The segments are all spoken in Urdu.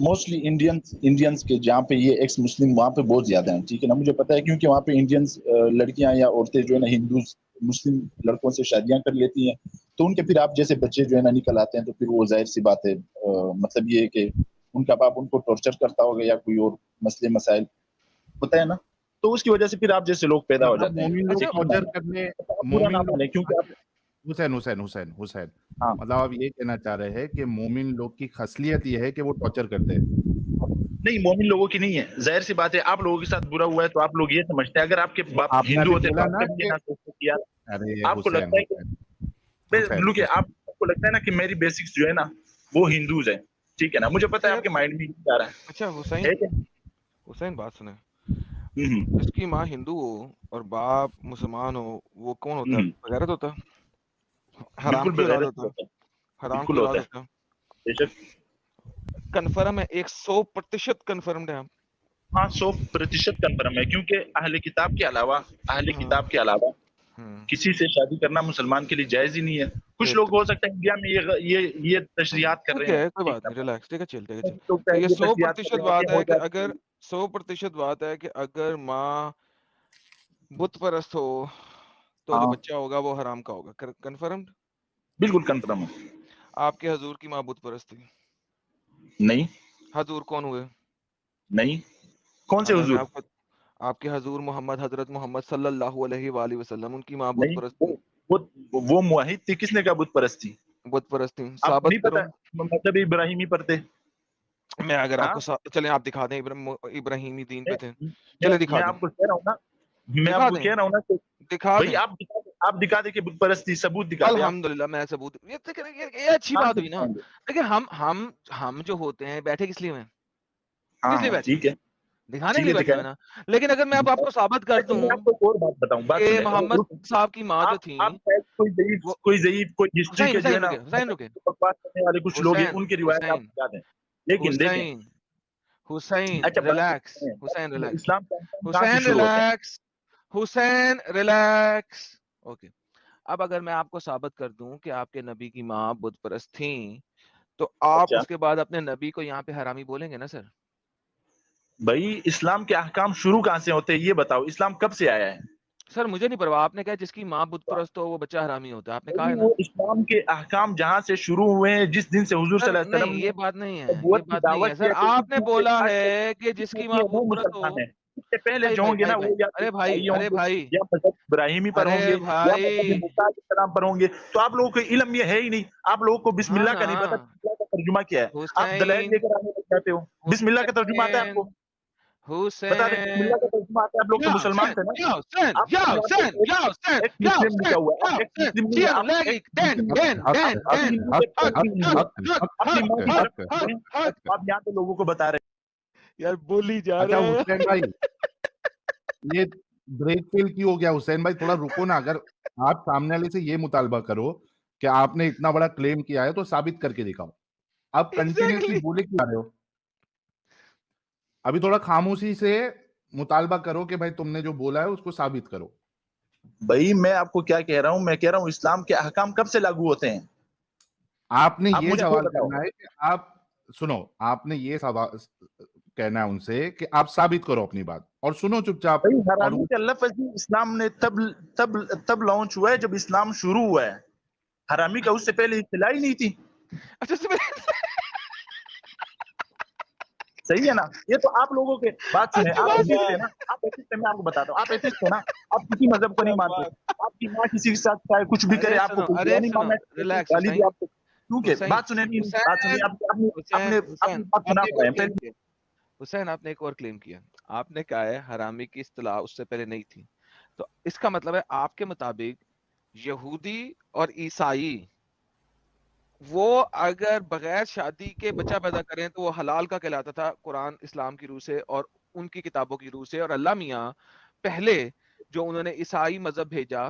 موسٹلی انڈینس کے جہاں پہ یہ ایکس مسلم وہاں پہ بہت زیادہ ہیں, ٹھیک ہے نا, مجھے پتا ہے کیونکہ وہاں پہ انڈینس لڑکیاں یا عورتیں جو ہے نا ہندوز مسلم لڑکوں سے شادیاں کر لیتی ہیں, تو ان کے پھر آپ جیسے بچے جو ہے نا نکل آتے ہیں, تو پھر وہ ظاہر سی بات ہے, مطلب یہ ہے کہ ان کا باپ ان کو ٹارچر کرتا ہوگا یا کوئی اور مسئلے مسائل ہوتا ہے نا, تو اس کی وجہ سے پھر آپ جیسے لوگ پیدا ہو جاتے ہیں. مومن لوگ ٹارچر کرنے, برا نہ مومن لوگ مانے کیونکہ آپ حسین ہاں مطلب آپ یہ کہنا چاہ رہے ہیں کہ مومن لوگ کی خصلیت یہ ہے کہ وہ ٹارچر کرتے ہیں؟ نہیں, مومن لوگوں کی نہیں ہے, ظاہر سی بات ہے آپ لوگوں کے ساتھ برا ہوا ہے تو آپ لوگ یہ سمجھتے ہیں, اگر آپ کے باپ آپ نے ہندو ابھی ہوتے تو بولا آپ نا کبھی کہ یہ نہ سوچتے کہ یار ارے آپ کو لگتا ہے کہ لوگ آپ کو لگتا ہے نا کہ میری بیسکس جو ہے نا وہ ہندوز ہیں, ٹھیک ہے نا, مجھے پتا ہے آپ کے مائنڈ میں کیا رہا ہے. اچھا حسین بات سنیں, جس کی ماں ہندو ہو اور باپ مسلمان ہو وہ کون ہوتا ہے؟ بغیرت ہوتا ہے, حرام بالکل کی اولاد بغیرت ہوتا ہے, حرام کی بالکل اولاد ہوتا ہوتا ہے. بے شک. کنفرم ہے 100% کنفرمڈ ہے. ہاں 100% کنفرم ہے, کیونکہ اہل کتاب کے علاوہ کسی سے شادی کرنا مسلمان کے لیے جائز ہی نہیں ہے. کچھ لوگ ہو سکتا ہے انڈیا میں یہ تشریحات کر رہے ہیں, کوئی بات نہیں, ریلیکس, ٹھیک ہے, چل تو یہ یہ تشریحات کر 100% رہے ہیں بات کہ ہو ہے کہ جاتی اگر 100% بات ہے کہ اگر ماں بت پرست ہو تو جو ہاں بچہ ہوگا وہ حرام کا ہوگا. کنفرمڈ؟ بالکل کنفرم ہے. آپ کے حضور کی ماں بت پرست تھی؟ نہیں. حضور کون ہوئے؟ نہیں. کون سے اگر میں حضور؟ آپ کے حضور حضرت محمد صلی اللہ علیہ وآلہ وسلم, ان کی ماں بت نہیں, پرست تھی. وہ موحد تھی, کس نے کہا بت پرست تھی؟ بت پرست تھی, آپ کو نہیں ثابت کرو. پتا مطلب ابراہیمی پڑھتے؟ میں اگر آپ ہاں کو چلیں آپ دکھا دیں ابراہیمی دین پہ تھے, میں چلے دکھا میں دیں, آپ کو کہہ رہا ہوں نا, میں آپ دکھا کو دیں, کہہ رہا ہوں نا کہ دکھا بھائی دیں. آپ دکھا دیں کہ بت پرستی, ثبوت دکھا دیں آپ. الحمدللہ میں ثبوت, یہ اچھی کہاں بات سے ہوئی نا. دکھائیں گے؟ لیکن ہم جو ہوتے ہیں بیٹھے کس لیے ہیں؟ ہاں کس لیے ہاں بیٹھے ہیں؟ ٹھیک ہے, دکھانے کے ٹھیک لیے ہے, بیٹھے ہوئے نا. لیکن اگر میں اب آپ کو ثابت کر دوں میں آپ کو ایک اور بات بتاؤں, بات کہ سنیں, محمد صاحب کی ماں جو تھیں آپ شاید کوئی ضعیف کوئی ہسٹری کے جو ہے نا حسین رکے, بکواس کرنے والے کچھ لوگ ہیں, ان کی روایت آپ بتا دیں. لیکن دیکھیں حسین اچھا ریلیکس, اسلام کا احکام کہاں سے شروع ہوتے ہیں؟ حسین ریلیکس. اوکے, اب اگر میں آپ کو ثابت کر دوں کہ آپ کے نبی کی ماں بت پرست تھیں, تو آپ اچھا اس کے بعد اپنے نبی کو یہاں پہ حرامی بولیں گے نا سر؟ بھائی اسلام کے احکام شروع کہاں سے ہوتے ہیں یہ بتاؤ, اسلام کب سے آیا ہے؟ سر مجھے نہیں پرواہ, آپ نے کہا جس کی ماں بت پرست ہو وہ بچہ حرامی ہوتا ہے, آپ نے کہا ہے نا. وہ اسلام کے احکام جہاں سے شروع ہوئے ہیں, جس دن سے حضور صلی سر اللہ علیہ نہیں, وسلم یہ نے بات نہیں ہے, یہ نبوت کی بات نہیں ہے دعوت سر. کیا کہ آپ نے بولا ہے کہ جس کی ماں وہ بت پرست ہو. مسلمان ہے, اس سے پہلے بھائی جو بھائی ہوں گے نا بھائی بھائی, وہ یا تو ارے بھائی, عیسائی ہوں ارے گے بھائی, یا مذہب ابراہیمی پر ہوں گے ارے یا مذہب بھائی, موسیٰ علیہ السلام پر ہوں گے. تو آپ لوگوں کو علم یہ ہے ہی نہیں, آپ لوگوں کو بسم ہاں اللہ نا, کا نہیں پتا بسم اللہ کا ترجمہ کیا ہے. آپ دلائل حسین لے کر آنے لگ جاتے ہو. بسم اللہ کا ترجمہ آتا ہے آپ کو؟ بتا دیں بسم اللہ حسین, کا ترجمہ آتا ہے؟ آپ لوگ تو مسلمان تھے نا. یا حسین, آپ یا اپنے آپ کو حسین, یا حسین, ایکس یا مسلم حسین, لکھا ہوا ہے, یا آپ ایکس حسین, مسلم نہیں ہے, چیئر آپ لیگ, ایکس دین, مسلم دین, دین, اپنی دین, ہندو کے حق, ہندو حق, ہو, حق, اپنی ماں کی حق, طرف حق, ہیں, حق. آپ یہاں پہ لوگوں کو بتا رہے ہیں. یار بولی جا اچھا رہے ہیں. حسین بھائی, یہ بریک فیل کی ہو گیا. حسین بھائی تھوڑا رکو نا, اگر آپ سامنے والے سے یہ مطالبہ کرو کہ آپ نے اتنا بڑا کلیم کیا ہے تو ثابت کر کے دکھاؤ. آپ کنٹینیوسلی بولے کیوں آ رہے ہو؟ ابھی تھوڑا خاموشی سے مطالبہ کرو کہ بھائی تم نے جو بولا ہے اس کو ثابت کرو. بھائی میں آپ کو کیا کہہ رہا ہوں, میں کہہ رہا ہوں اسلام کے احکام کب سے لاگو ہوتے ہیں؟ آپ نے یہ مجھے سوال بتاؤ. کرنا ہے کہ آپ سنو, آپ نے یہ سوال کہنا ہے ان سے کہ آپ ثابت کرو اپنی بات, اور سنو چپ چاپ. بھائی اور حرامی کا لفظ ہی اسلام نے تب لانچ ہوا ہے جب اسلام شروع ہوا ہے. حرامی کا اس سے پہلے اطلاع ہی نہیں تھی. صحیح ہے نا, یہ تو آپ لوگوں کے بات سنیں, آپ ایتھسٹ ہیں نا, آپ ایتھسٹ ہیں, میں آپ کو بتاتا ہوں, آپ ایتھسٹ ہیں نا, آپ کسی مذہب کو نہیں مانتے. آپ کی ماں کسی کے ساتھ چاہے کچھ بھی کرے, آپ کو کوئی برا نہیں ماننا ہے, گالی بھی آپ کو, کیونکہ بات سنیں, بات سنیں, اپنی بات سنا پڑے ہیں پہلے. حسین آپ نے ایک اور کلیم کیا, آپ نے کہا ہے حرامی کی اصطلاح اس سے پہلے نہیں تھی, تو اس کا مطلب ہے آپ کے مطابق یہودی اور عیسائی وہ اگر بغیر شادی کے بچہ پیدا کریں تو وہ حلال کا کہلاتا تھا قرآن اسلام کی روح سے اور ان کی کتابوں کی روح سے, اور اللہ میاں پہلے جو انہوں نے عیسائی مذہب بھیجا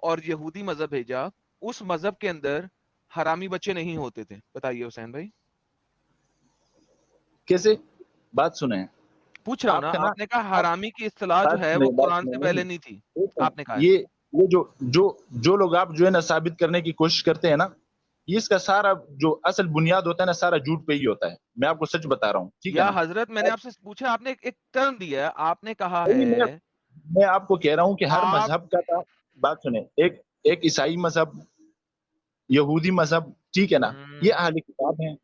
اور یہودی مذہب بھیجا, اس مذہب کے اندر حرامی بچے نہیں ہوتے تھے. بتائیے حسین بھائی کیسے؟ بات سنیں, پوچھ رہا ہوں نا, کا نا آپ نے کہا حرامی کی اصطلاح جو ہے وہ قرآن سے پہلے نہیں تھی, آپ نے کہا ہے. یہ جو لوگ آپ جو ہے نا ثابت کرنے کی کوشش کرتے ہیں نا, یہ اس کا سارا جو اصل بنیاد ہوتا ہے نا سارا جھوٹ پہ ہی ہوتا ہے. میں آپ کو سچ بتا رہا ہوں, ٹھیک ہے یا نا. حضرت میں نے آپ سے پوچھا, آپ نے ایک ٹرم دیا ہے, آپ نے کہا نہیں, ہے میں آپ کو کہہ رہا ہوں کہ ہر آپ مذہب کا تھا. بات سنیں, ایک عیسائی مذہب, یہودی مذہب, ٹھیک ہے نا, یہ اہل کتاب ہیں.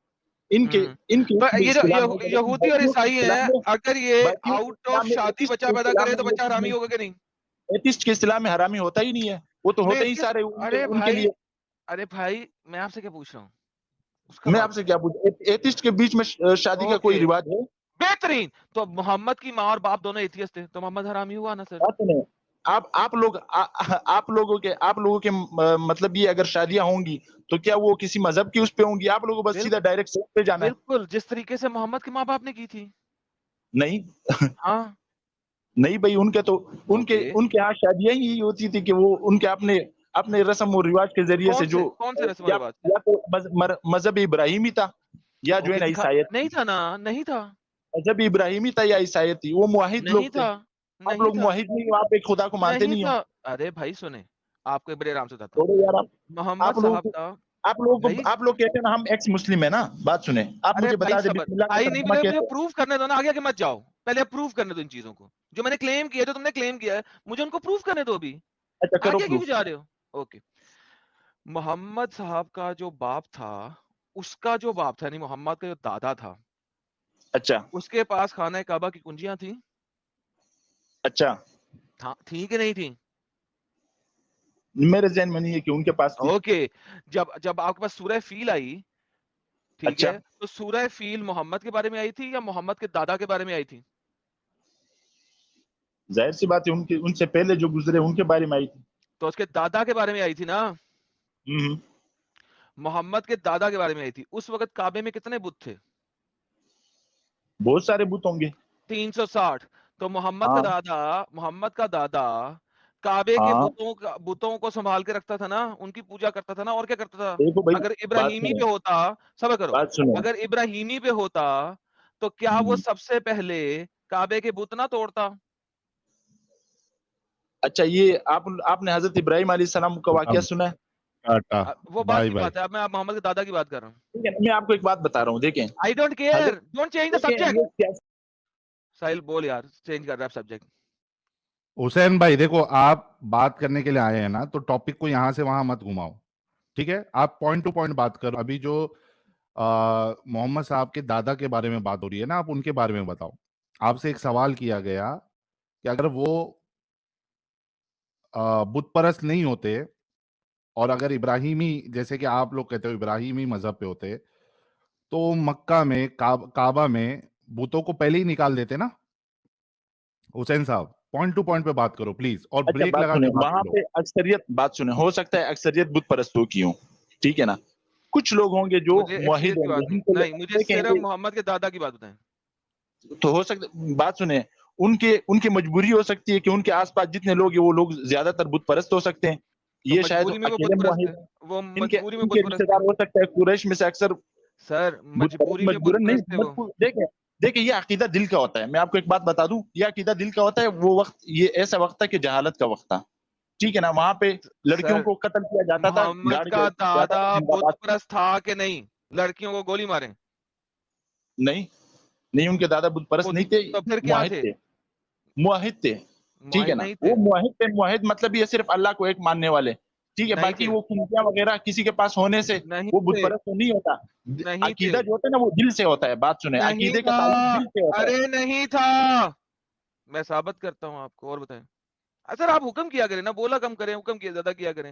ان کے تو یہ جو اصطلاح میں یہودی اور عیسائی ہیں, اگر یہ باقیوں کے آؤٹ اصطلاح آف میں شادی ایتھسٹ بچہ کے پیدا اصطلاح کرے میں تو یہ بچہ چیز حرامی نہیں, ہوگا کہ نہیں؟ ایتھسٹ کے اصطلاح میں حرامی ہوتا ہی نہیں ہے. وہ تو ہوتے ہی سارے ان کے لیے. ارے بھائی میں آپ سے کیا پوچھ رہا ہوں, اس کا میں آپ سے کیا پوچھوں, ایتھسٹ کے بیچ میں شادی کا کوئی رواج ہے؟ بہترین. تو محمد کی ماں اور باپ دونوں ایتھیسٹ تھے, تو محمد حرامی ہوا نا سر؟ بات سنیں, آپ لوگوں کے مطلب یہ اگر شادیاں ہوں گی تو کیا وہ کسی مذہب کی اس پہ ہوں گی؟ آپ لوگوں کو بس سیدھا ڈائریکٹ سیٹ پہ جانا ہے. بالکل جس طریقے سے محمد کے ماں باپ نے کی تھی. نہیں ہاں نہیں بھائی, ان کے یہاں شادیاں ہی ہوتی تھی کہ وہ ان کے اپنے رسم و رواج کے ذریعے سے, جو کون سے رسم و رواج یا تو مذہب ابراہیمی تھا یا جو ہے نا عیسائیت. نہیں تھا نا, نہیں تھا مذہب ابراہیمی تھا یا عیسائیت تھی. وہ موحد لوگ نہیں تھے. تھا آپ نہیں لوگ تھا موحد نہیں ہو, آپ ایک خدا کو مانتے نہیں نہیں ہو. تھا. ارے بھائی سنیں, آپ کو بڑے آرام سے بتاتا چھوڑو یار, ہوں. محمد صاحب کا آپ لوگ کہتے ہیں نا ہم ایکس مسلم ہیں نا. بات سنیں, آپ ارے مجھے بھائی بتا دیں صبر, بسم اللہ کا بھائی نہیں, ترجمہ مجھے کیسے. پروف کرنے دو نا, آگے کہ مت جاؤ, پہلے پروف کرنے دو ان چیزوں کو جو میں نے کلیم کیا, جو تم نے کلیم کیا ہے, مجھے ان کو پروف کرنے دو ابھی. اچھا کرو آگے کیوں پروف. جا رہے ہو؟ اوکے, محمد صاحب کا جو باپ تھا, اس کا جو باپ تھا, یعنی محمد کا جو دادا تھا, اچھا اس کے پاس خانہ کعبہ کی کنجیاں تھیں. اچھا, تھی کہ نہیں تھی؟ میرے ذہن میں نہیں ہے کہ ان کے پاس تھی. اوکے, جب آپ کے پاس سورہ فیل آئی, ٹھیک اچھا, ہے, تو سورہ فیل محمد کے بارے میں آئی تھی یا محمد کے دادا کے بارے میں آئی تھی؟ ظاہر سی بات ہے ان سے پہلے جو گزرے ان کے بارے میں آئی تھی. تو اس کے دادا کے بارے میں آئی تھی نا. محمد کے دادا کے بارے میں آئی تھی. اس وقت کعبے میں کتنے بت تھے؟ بہت سارے بت ہوں گے, 360. تو محمد کا دادا کعبے کے ہاں. بتوں کو سنبھال کے رکھتا تھا نا, ان کی پوجا کرتا تھا نا, اور کیا کرتا تھا؟ دیکھو بھائی, اگر بات ابراہیمی سنیں, پہ ہوتا, صبر کرو, بات سنیں. اگر ابراہیمی پہ ہوتا تو کیا وہ سب سے پہلے کعبے کے بت نہ توڑتا؟ اچھا, یہ آپ نے حضرت ابراہیم علیہ السلام کا واقعہ سنا ہے؟ وہ بات کی بات ہے, اب میں محمد کے دادا کی بات کر رہا ہوں. ٹھیک ہے, میں آپ کو ایک بات بتا رہا ہوں, دیکھیں. I don't care, don't change the subject. ساحل بول یار, چینج کر رہا ہے سبجیکٹ. حسین بھائی دیکھو, آپ بات کرنے کے لیے آئے ہیں نا, تو ٹاپک کو یہاں سے وہاں مت گھماؤ, ٹھیک ہے؟ آپ پوائنٹ ٹو پوائنٹ بات کرو. ابھی جو محمد صاحب کے دادا کے بارے میں بات ہو رہی ہے نا, آپ ان کے بارے میں بتاؤ. آپ سے ایک سوال کیا گیا کہ اگر وہ بت پرست نہیں ہوتے اور اگر ابراہیمی, جیسے کہ آپ لوگ کہتے ہو ابراہیمی مذہب پہ ہوتے, تو مکہ میں کعبہ میں بتوں کو پہلے ہی نکال دیتے نا. حسین صاحب پوائنٹ ٹو پوائنٹ پہ بات کرو پلیز, اور اچھا بریک بات لگا سنیں, کے بات وہاں کرو. پہ اکثریت, بات سنیں, ہو سکتا ہے اکثریت بت پرستوں کی ہوں, ٹھیک ہے نا, کچھ لوگ ہوں گے جو مجھے موحد ایکسپیرینس کی ہوں بات گے, نہیں, مجھے صرف محمد کے دادا کی بات بتائیں. تو ہو سکتا, بات سنیں, ان کی مجبوری ہو سکتی ہے کہ ان کے آس پاس جتنے لوگ ہیں وہ لوگ زیادہ تر بت پرست ہو سکتے ہیں. تو یہ شاید مجبوری میں وہ اکیلے بت پرست موحد ہے, ہیں. وہ ان کے مجبوری میں بت رشتے پرست ہے. دار ہو سکتا ہے قریش میں سے اکثر سر بت پرست, مجبوری میں بت مجبوراً نہیں. پرست ہے وہ. دیکھیں یہ عقیدہ دل کا ہوتا ہے. میں آپ کو ایک بات بتا دوں, یہ عقیدہ دل کا ہوتا ہے. وہ وقت, یہ ایسا وقت تھا کہ جہالت کا وقت تھا, ٹھیک ہے نا, وہاں پہ لڑکیوں سر کو قتل کیا جاتا تھا, محمد گاڑ کا کیا جاتا دادا تھا زندہ بت باد. پرست تھا کہ نہیں؟ لڑکیوں کو گولی مارے نہیں, ان کے دادا بت پرست نہیں تھے, تو پھر کیا تھے؟ موحد تھے, ٹھیک ہے معاہد نا. نہیں تھے, وہ موحد تھے. موحد مطلب یہ صرف اللہ کو ایک ماننے والے, ٹھیک ہے. نہیں باقی تھے, وہ کنجیاں وغیرہ کسی کے پاس ہونے سے نہیں وہ بت تھے, پرست تو نہیں ہوتا. نہیں تھے, عقیدہ جو ہوتا ہے نا وہ دل سے ہوتا ہے. بات سنیں, نہیں عقیدے کا تھا, تعلق دل سے ہوتا ہے. ارے نہیں تھا, میں ثابت کرتا ہوں آپ کو. اور بتائیں سر, آپ حکم کیا کریں نا, بولا کم کریں, حکم کیا زیادہ کیا کریں.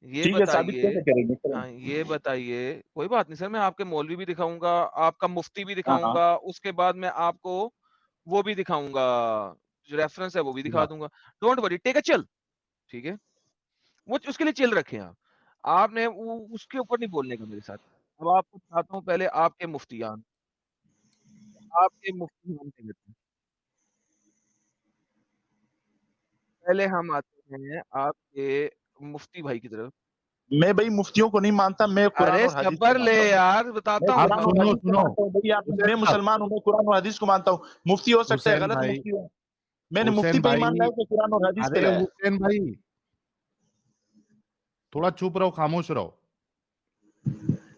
یہ ٹھیک ہے, ثابت بتائیے, کیسے کریں گے؟ ہاں یہ بتائیے, کوئی بات نہیں سر, میں آپ کے مولوی بھی دکھاؤں گا, آپ کا مفتی بھی ہاں دکھاؤں ہاں, گا, اس کے بعد میں آپ کو وہ بھی دکھاؤں گا, جو ریفرنس ہے وہ بھی دکھا دوں گا. ڈونٹ وری, ٹیک اے چل, ٹھیک ہے, وہ اس کے لیے چل رکھے ہیں آپ نے, اس کے اوپر نہیں بولنے کا میرے ساتھ. اب آپ کو چاہتا ہوں پہلے آپ کے مفتیان کہتے ہیں. پہلے ہم آتے ہیں آپ کے مفتی بھائی کی طرف. میں بھائی مفتیوں کو نہیں مانتا, میں قرآن ارے اور حدیث کو صبر لے مانتا ہوں. یار, میں بتاتا آپ قرآن اور ہوں. حدیث کو مانتا ہوں بھائی. میں مسلمان ہوں, میں قرآن اور حدیث کو مانتا ہوں. مفتی ہو سکتا ہے حسین غلط بھائی, مفتی ہو, میں نے مفتی حسین پہ ہی مان بھائی, لایا کہ قرآن اور حدیث پہ ارے لایا. حسین بھائی تھوڑا چپ رہو, خاموش رہو.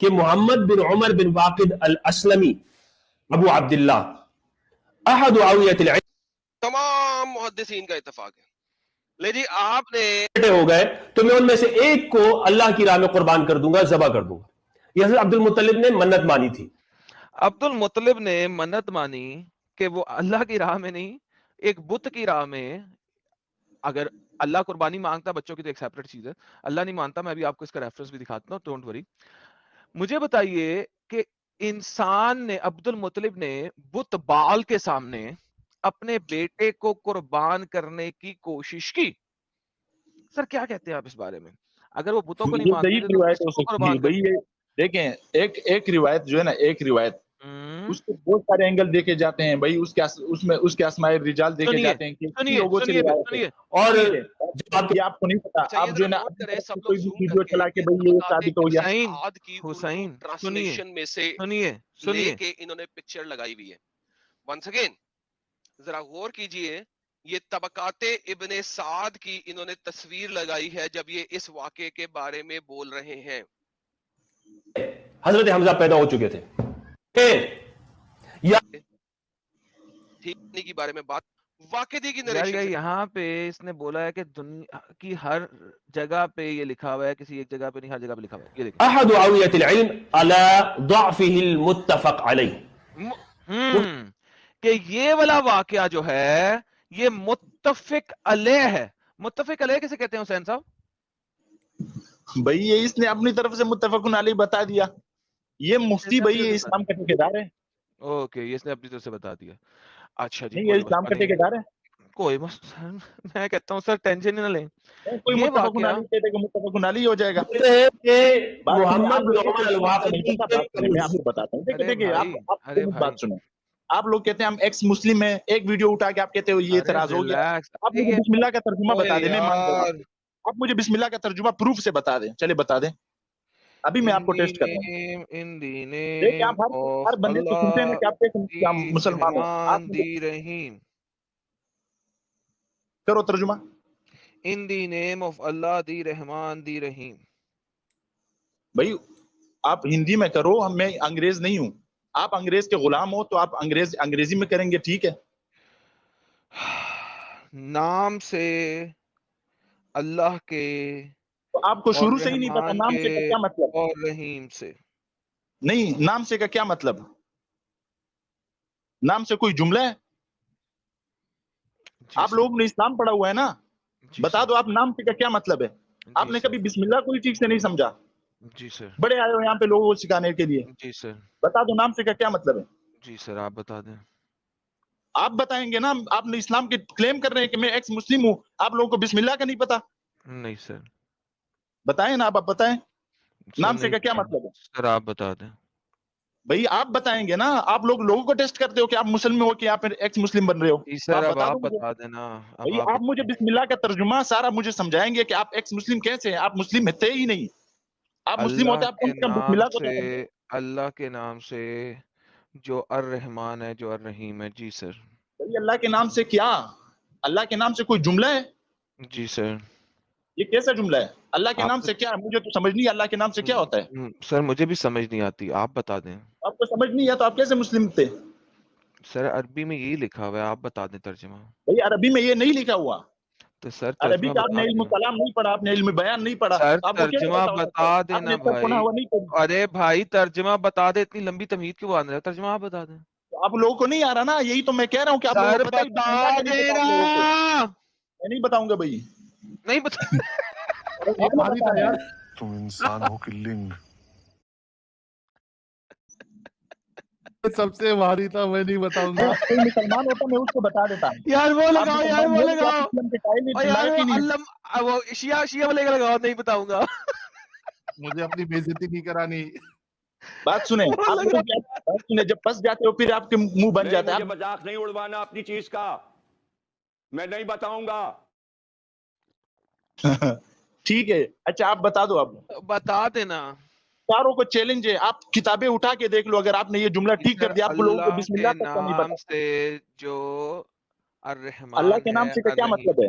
کہ محمد بن عمر بن واقد الاسلمی ابو عبداللہ احد اوعیۃ العلم تمام محدثین کا اتفاق ہے. لے جی آپ نے بیٹے ہو گئے تو میں ان میں سے ایک کو اللہ کی راہ میں قربان کر دوں گا، ذبح کر دوں گا. یہ حضرت عبد المطلب نے منت مانی تھی. عبد المطلب نے منت مانی کہ وہ اللہ کی راہ میں نہیں، ایک بت کی راہ میں. اگر اللہ قربانی مانگتا بچوں کی تو ایک سیپریٹ چیز ہے، اللہ نہیں مانتا. میں ابھی آپ کو اس کا ریفرنس بھی دکھاتا ہوں، ڈونٹ وری. مجھے بتائیے کہ انسان نے، عبد المطلب نے بت بال کے سامنے اپنے بیٹے کو قربان کرنے کی کوشش کی. سر کیا کہتے ہیں آپ اس بارے میں؟ اگر وہ بتوں کو نہیں یہ مانتے ضعیف تھے تو روایت کس ہو کو سکتی ہے قربان بھائی. یہ دیکھیں ایک روایت جو ہے نا، ایک روایت اس کے بہت سارے اینگل دیکھے جاتے ہیں بھائی. اس کے اسماء رجال دیکھے جاتے ہیں کہ کن لوگوں سے روایت ہے. اور یہ آپ کو نہیں پتا، اچھا، یہ آپ جو ہے ذرا نا نوٹ کریں سب کوئی لوگ بھی زوم ویڈیو کر کے چلا کے یہ بھائی یہ طبقات ثابت ہو گیا. ابن کی اردو حسین ٹرانسلیشن میں سے سنیے لے کے انہوں نے پکچر لگائی ہوئی ہے. ونس اگین ذرا غور کیجئے، یہ طبقات ابن سعد کی انہوں نے تصویر لگائی ہے جب یہ اس واقعے کے بارے میں بول رہے ہیں. حضرت حمزہ پیدا ہو چکے تھے. ٹھیک نہیں کی بارے میں بات واقعے کی یار نریشن یہاں پہ اس نے بولا ہے کہ دنیا کی ہر جگہ پہ یہ لکھا ہوا ہے، کسی ایک جگہ پہ نہیں، ہر جگہ پہ لکھا ہوا ہے. یہ دیکھیں احد اوعیۃ العلم على ضعفه المتفق علیہ. کہ یہ والا واقعہ جو ہے یہ متفق علیہ ہے. متفق علیہ کسے کہتے ہیں حسین صاحب؟ بھائی یہ اس نے اپنی طرف سے متفق علیہ بتا دیا. یہ مفتی بھائی یہ اسلام کا ٹھیکیدار ہے. اوکے، یہ اس نے اپنی طرف سے بتا دیا. اچھا جی، نہیں یہ اسلام کا ٹھیکیدار ہے. کوئی میں کہتا ہوں سر ٹینشن نہ لیں. کوئی یہ متفق واقعہ علیہ کہتے کہ متفق علیہ ہو جائے گا. محمد بن عمر الواقدی میں آپ کو بتاتا ہوں. دیکھیں آپ بات سنیں. آپ لوگ کہتے ہیں ہم ایکس مسلم ہیں، ایک ویڈیو اٹھا کے آپ کہتے ہو یہ اعتراض ہو گیا. آپ مجھے بسم اللہ کا ترجمہ بتا دیں. میں مان رہا ہوں آپ مجھے بسم اللہ کا ترجمہ پروف سے بتا دیں. چلے بتا دیں، ابھی میں آپ کو ٹیسٹ کر رہا ہوں. دیکھیں آپ ہر بندے کو سنتے ہیں کہ آپ مسلمان ہو. آپ کرو ترجمہ. In the name of Allah, the Rahman, the Rahim. بھائی آپ ہندی میں کرو، میں انگریز نہیں ہوں. آپ انگریز کے غلام ہو تو آپ انگریزی میں کریں گے، ٹھیک ہے. نام سے اللہ کے، تو آپ کو شروع سے ہی نہیں پتا نام سے کا کیا مطلب. اور رحیم سے نہیں، نام سے کا کیا مطلب؟ نام سے کوئی جملہ ہے؟ آپ لوگوں نے اسلام پڑھا ہوا ہے نا، بتا دو آپ نام سے کا کیا مطلب ہے. آپ نے کبھی بسم اللہ کوئی ٹھیک سے نہیں سمجھا. جی سر. بڑے آئے ہو یہاں پہ لوگوں کو سکھانے کے لیے. جی سر. بتا دو نام سے کا کیا مطلب ہے. جی سر آپ بتا دیں. آپ بتائیں گے نا. آپ نے اسلام کے کلیم کر رہے ہیں کہ میں ایکس مسلم ہوں، آپ لوگوں کو بسم اللہ کا نہیں پتا. نہیں سر. بتائیں نا، آپ بتائیں نام سے کا کیا مطلب ہے. سر آپ بتا دیں. بھائی آپ بتائیں گے نا. آپ لوگوں کو ٹیسٹ کرتے ہو کہ آپ مسلم ہو کہ آپ ایکس مسلم بن رہے ہو. سر اب آپ بتا دینا. بھائی آپ مجھے بسم اللہ کا ترجمہ سارا مجھے سمجھائیں گے کہ آپ ایکس مسلم کیسے ہیں. آپ مسلم تھے ہی نہیں. آپ مسلم ہوتے آپ کم سے کم بسم اللہ کو سے اللہ کے نام سے جو الرحمن ہے، جو الرحیم ہے. جی سر. بھائی اللہ کے نام سے کیا؟ اللہ کے نام سے کوئی جملہ ہے؟ جی سر. یہ کیسا جملہ ہے؟ اللہ کے نام سے کیا ہے؟ مجھے تو سمجھ نہیں اللہ کے نام سے کیا ہوتا ہے. سر مجھے بھی سمجھ نہیں آتی، آپ بتا دیں. آپ کو سمجھ نہیں ہے تو آپ کیسے مسلم تھے؟ سر عربی میں یہی لکھا ہوا ہے، آپ بتا دیں ترجمہ. بھائی عربی میں یہ نہیں لکھا ہوا. تو سر عربی کا آپ نے علم کلام نہیں پڑھا، آپ نے علم بیان نہیں پڑھا. سر آپ کو ترجمہ بتا دینا بھائی. ارے بھائی ترجمہ بتا دے، اتنی لمبی تمہید کیوں باندھ رہے ہو؟ ترجمہ آپ بتا دیں. آپ لوگوں کو نہیں آ رہا نا، یہی تو میں کہہ رہا ہوں کہ آپ لوگوں کو پتہ ہی نہیں. میں نہیں بتاؤں گا بھائی. نہیں بتا یار تم انسان ہو کہ لنگ. سب سے بھاری تھا، میں نہیں بتاؤں گا. کوئی مسلمان ہوتا میں اس کو بتا دیتا. یار وہ لگاؤ، یار وہ لگاؤ، وہ شیعہ والے کا لگاؤ. نہیں بتاؤں گا. مجھے اپنی بے عزتی نہیں کرانی. بات سنیں، جب پھنس جاتے ہو پھر آپ کے منہ بن جاتا ہے. مذاق نہیں اڑوانا اپنی چیز کا. میں نہیں بتاؤں گا. ٹھیک ہے. اچھا آپ بتا دو. آپ بتا دینا. چاروں کو چیلنج ہے، آپ کتابیں اٹھا کے دیکھ لو. اگر آپ نے یہ جملہ ٹھیک کر دیا، آپ کو لوگوں کو بسم اللہ تک نہیں پتا. سے جو الرحمن اللہ کے نام سے کیا مطلب ہے؟